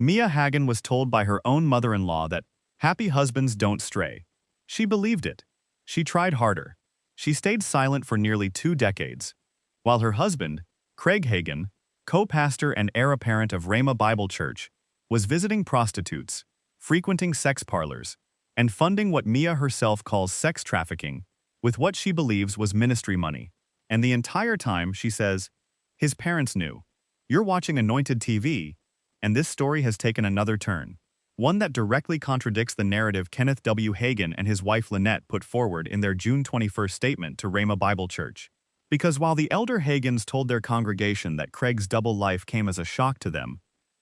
Mia Hagen was told by her own mother-in-law that happy husbands don't stray. She believed it. She tried harder. She stayed silent for nearly 2 decades, while her husband, Craig Hagen, co-pastor and heir apparent of Rhema Bible Church, was visiting prostitutes, frequenting sex parlors, and funding what Mia herself calls sex trafficking with what she believes was ministry money. And the entire time, she says, his parents knew. You're watching Anointed TV, and this story has taken another turn. One that directly contradicts the narrative Kenneth W. Hagin and his wife Lynette put forward in their June 21st statement to Rhema Bible Church. Because while the elder Hagins told their congregation that Craig's double life came as a shock to them,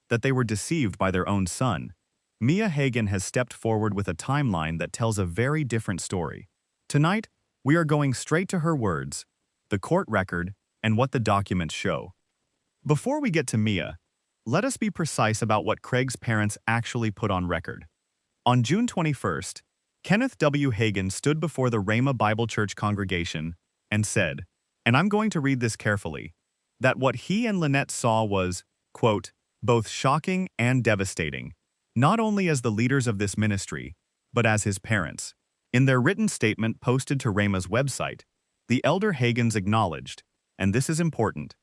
that they were deceived by their own son, Mia Hagen has stepped forward with a timeline that tells a very different story. Tonight, we are going straight to her words, the court record, and what the documents show. Before we get to Mia, let us be precise about what Craig's parents actually put on record. On June 21st, Kenneth W. Hagin stood before the Rhema Bible Church congregation and said, and I'm going to read this carefully, that what he and Lynette saw was, quote, both shocking and devastating, not only as the leaders of this ministry, but as his parents. In their written statement posted to Rhema's website, the elder Hagins acknowledged, and this is important,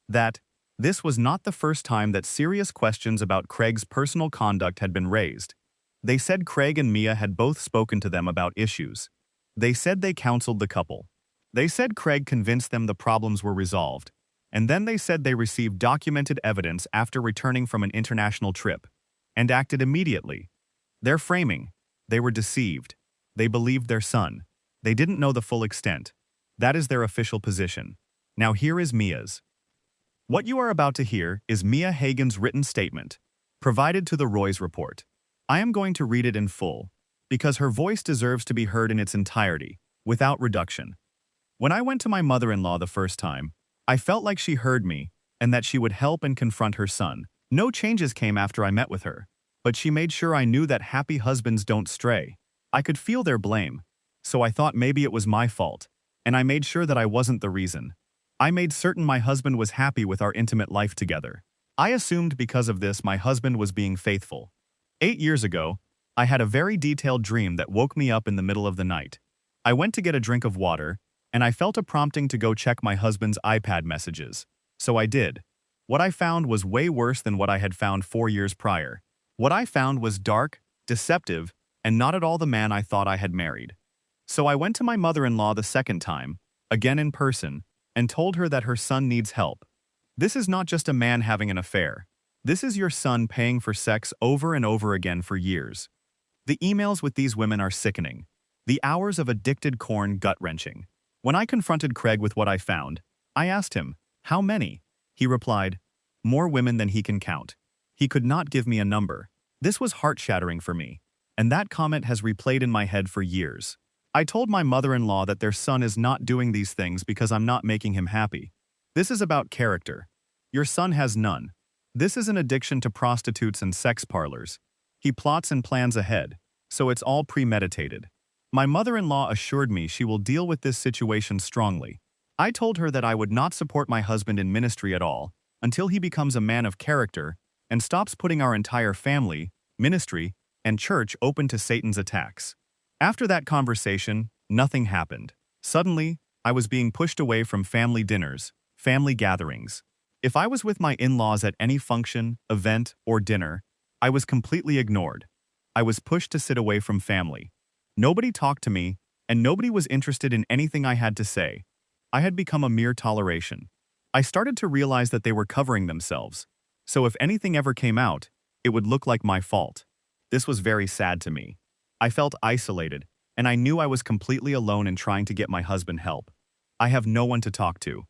that this was not the first time that serious questions about Craig's personal conduct had been raised. They said Craig and Mia had both spoken to them about issues. They said they counseled the couple. They said Craig convinced them the problems were resolved. And then they said they received documented evidence after returning from an international trip and acted immediately. Their framing, they were deceived. They believed their son. They didn't know the full extent. That is their official position. Now here is Mia's. What you are about to hear is Mia Hagen's written statement, provided to the Roy's report. I am going to read it in full, because her voice deserves to be heard in its entirety, without reduction. When I went to my mother-in-law the first time, I felt like she heard me, and that she would help and confront her son. No changes came after I met with her, but she made sure I knew that happy husbands don't stray. I could feel their blame, so I thought maybe it was my fault, and I made sure that I wasn't the reason. I made certain my husband was happy with our intimate life together. I assumed because of this my husband was being faithful. 8 years ago, I had a very detailed dream that woke me up in the middle of the night. I went to get a drink of water, and I felt a prompting to go check my husband's iPad messages. So I did. What I found was way worse than what I had found 4 years prior. What I found was dark, deceptive, and not at all the man I thought I had married. So I went to my mother-in-law the second time, again in person, and told her that her son needs help. This is not just a man having an affair. This is your son paying for sex over and over again for years. The emails with these women are sickening. The hours of addicted corn gut-wrenching. When I confronted Craig with what I found, I asked him, how many? He replied, more women than he can count. He could not give me a number. This was heart-shattering for me, and that comment has replayed in my head for years. I told my mother-in-law that their son is not doing these things because I'm not making him happy. This is about character. Your son has none. This is an addiction to prostitutes and sex parlors. He plots and plans ahead, so it's all premeditated. My mother-in-law assured me she will deal with this situation strongly. I told her that I would not support my husband in ministry at all until he becomes a man of character and stops putting our entire family, ministry, and church open to Satan's attacks. After that conversation, nothing happened. Suddenly, I was being pushed away from family dinners, family gatherings. If I was with my in-laws at any function, event, or dinner, I was completely ignored. I was pushed to sit away from family. Nobody talked to me, and nobody was interested in anything I had to say. I had become a mere toleration. I started to realize that they were covering themselves, so if anything ever came out, it would look like my fault. This was very sad to me. I felt isolated, and I knew I was completely alone in trying to get my husband help. I have no one to talk to.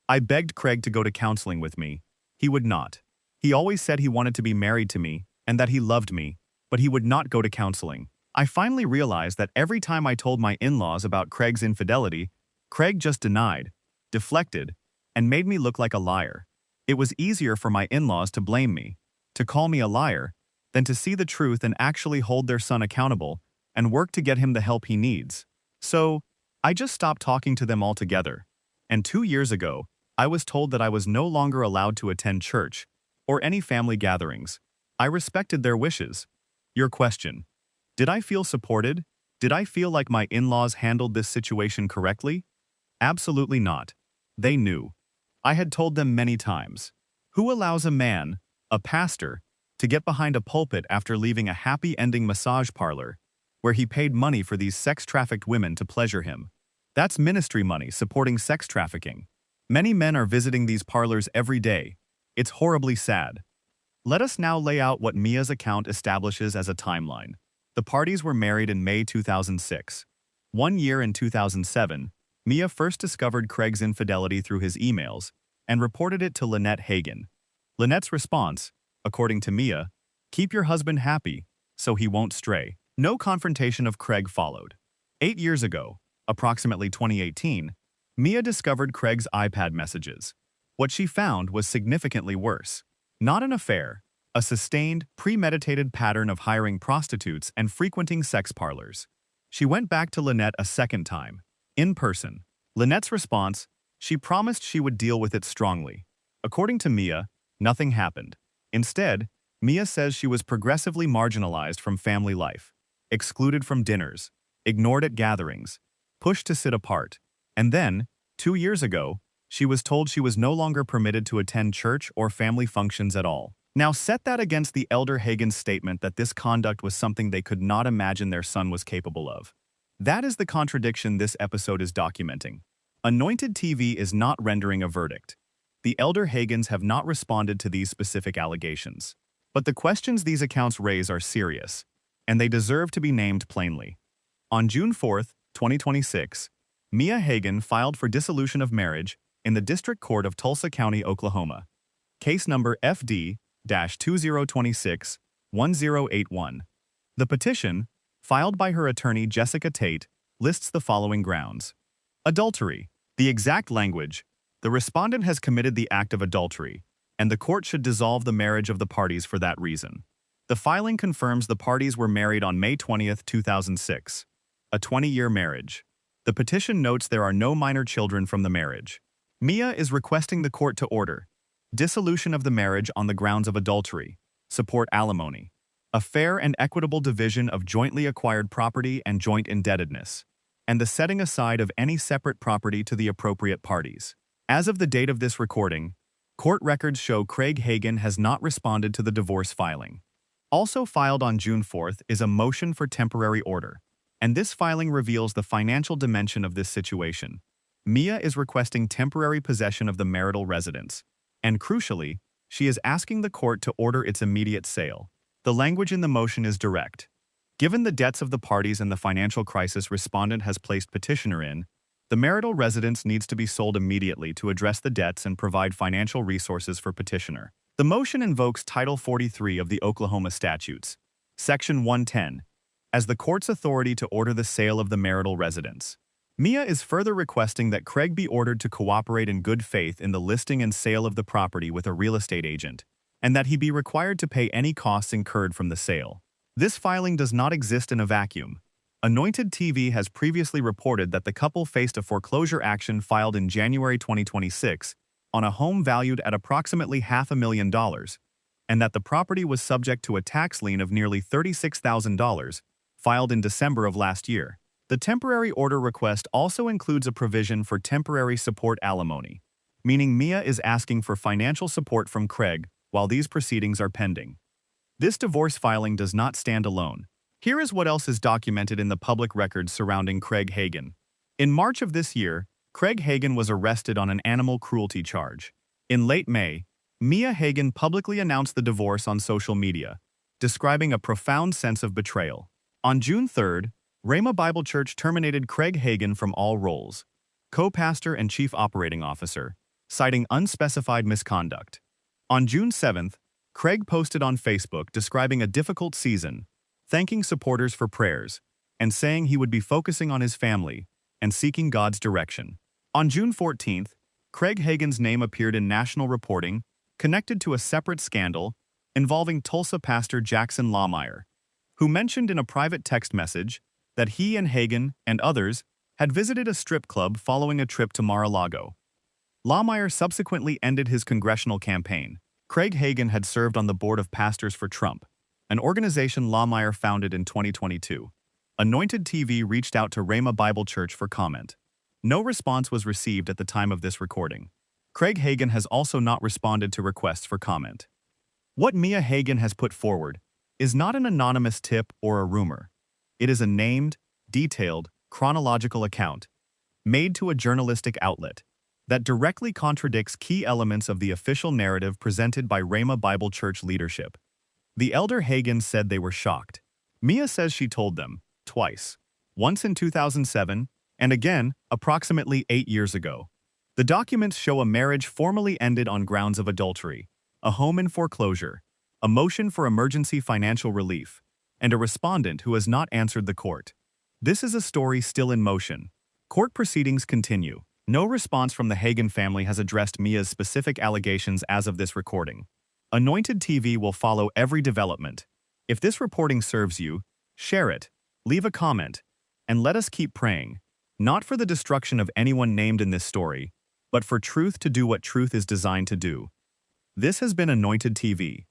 I begged Craig to go to counseling with me. He would not. He always said he wanted to be married to me and that he loved me, but he would not go to counseling. I finally realized that every time I told my in-laws about Craig's infidelity, Craig just denied, deflected, and made me look like a liar. It was easier for my in-laws to blame me, to call me a liar, than to see the truth and actually hold their son accountable and work to get him the help he needs. So, I just stopped talking to them altogether. And 2 years ago, I was told that I was no longer allowed to attend church or any family gatherings. I respected their wishes. Your question. Did I feel supported? Did I feel like my in-laws handled this situation correctly? Absolutely not. They knew. I had told them many times. Who allows a man, a pastor, to get behind a pulpit after leaving a happy-ending massage parlor, where he paid money for these sex-trafficked women to pleasure him? That's ministry money supporting sex trafficking. Many men are visiting these parlors every day. It's horribly sad. Let us now lay out what Mia's account establishes as a timeline. The parties were married in May 2006. 1 year in 2007, Mia first discovered Craig's infidelity through his emails and reported it to Lynette Hagen. Lynette's response, according to Mia, "Keep your husband happy, so he won't stray." No confrontation of Craig followed. 8 years ago, approximately 2018, Mia discovered Craig's iPad messages. What she found was significantly worse. Not an affair, a sustained, premeditated pattern of hiring prostitutes and frequenting sex parlors. She went back to Lynette a second time, in person. Lynette's response, she promised she would deal with it strongly. According to Mia, nothing happened. Instead, Mia says she was progressively marginalized from family life, excluded from dinners, ignored at gatherings, pushed to sit apart, and then, 2 years ago, she was told she was no longer permitted to attend church or family functions at all. Now set that against the elder Hagen's statement that this conduct was something they could not imagine their son was capable of. That is the contradiction this episode is documenting. Anointed TV is not rendering a verdict. The elder Hagens have not responded to these specific allegations. But the questions these accounts raise are serious, and they deserve to be named plainly. On June 4, 2026, Mia Hagen filed for dissolution of marriage in the District Court of Tulsa County, Oklahoma. Case number FD-2026-1081. The petition, filed by her attorney Jessica Tate, lists the following grounds. Adultery. The exact language, the respondent has committed the act of adultery, and the court should dissolve the marriage of the parties for that reason. The filing confirms the parties were married on May 20, 2006. A 20-year marriage. The petition notes there are no minor children from the marriage. Mia is requesting the court to order dissolution of the marriage on the grounds of adultery, support alimony, a fair and equitable division of jointly acquired property and joint indebtedness, and the setting aside of any separate property to the appropriate parties. As of the date of this recording, court records show Craig Hagen has not responded to the divorce filing. Also filed on June 4th is a motion for temporary order, and this filing reveals the financial dimension of this situation. Mia is requesting temporary possession of the marital residence, and crucially, she is asking the court to order its immediate sale. The language in the motion is direct. Given the debts of the parties and the financial crisis respondent has placed petitioner in, the marital residence needs to be sold immediately to address the debts and provide financial resources for petitioner. The motion invokes Title 43 of the Oklahoma Statutes, Section 110, as the court's authority to order the sale of the marital residence. Mia is further requesting that Craig be ordered to cooperate in good faith in the listing and sale of the property with a real estate agent, and that he be required to pay any costs incurred from the sale. This filing does not exist in a vacuum. Anointed TV has previously reported that the couple faced a foreclosure action filed in January 2026 on a home valued at approximately $500,000, and that the property was subject to a tax lien of nearly $36,000, filed in December of last year. The temporary order request also includes a provision for temporary support alimony, meaning Mia is asking for financial support from Craig while these proceedings are pending. This divorce filing does not stand alone. Here is what else is documented in the public records surrounding Craig Hagen. In March of this year, Craig Hagen was arrested on an animal cruelty charge. In late May, Mia Hagen publicly announced the divorce on social media, describing a profound sense of betrayal. On June 3rd, Rhema Bible Church terminated Craig Hagen from all roles, co-pastor and chief operating officer, citing unspecified misconduct. On June 7th, Craig posted on Facebook describing a difficult season, thanking supporters for prayers, and saying he would be focusing on his family and seeking God's direction. On June 14th, Craig Hagen's name appeared in national reporting connected to a separate scandal involving Tulsa pastor Jackson Lawmeyer, who mentioned in a private text message that he and Hagen and others had visited a strip club following a trip to Mar-a-Lago. Lawmeyer subsequently ended his congressional campaign, Craig Hagen had served on the board of pastors for Trump, an organization Lawmeyer founded in 2022. Anointed TV reached out to Rhema Bible Church for comment. No response was received at the time of this recording. Craig Hagen has also not responded to requests for comment. What Mia Hagen has put forward is not an anonymous tip or a rumor. It is a named, detailed, chronological account made to a journalistic outlet that directly contradicts key elements of the official narrative presented by Rhema Bible Church leadership. The elder Hagen said they were shocked. Mia says she told them, twice. Once in 2007, and again, approximately 8 years ago. The documents show a marriage formally ended on grounds of adultery, a home in foreclosure, a motion for emergency financial relief, and a respondent who has not answered the court. This is a story still in motion. Court proceedings continue. No response from the Hagen family has addressed Mia's specific allegations as of this recording. Anointed TV will follow every development. If this reporting serves you, share it, leave a comment, and let us keep praying, not for the destruction of anyone named in this story, but for truth to do what truth is designed to do. This has been Anointed TV.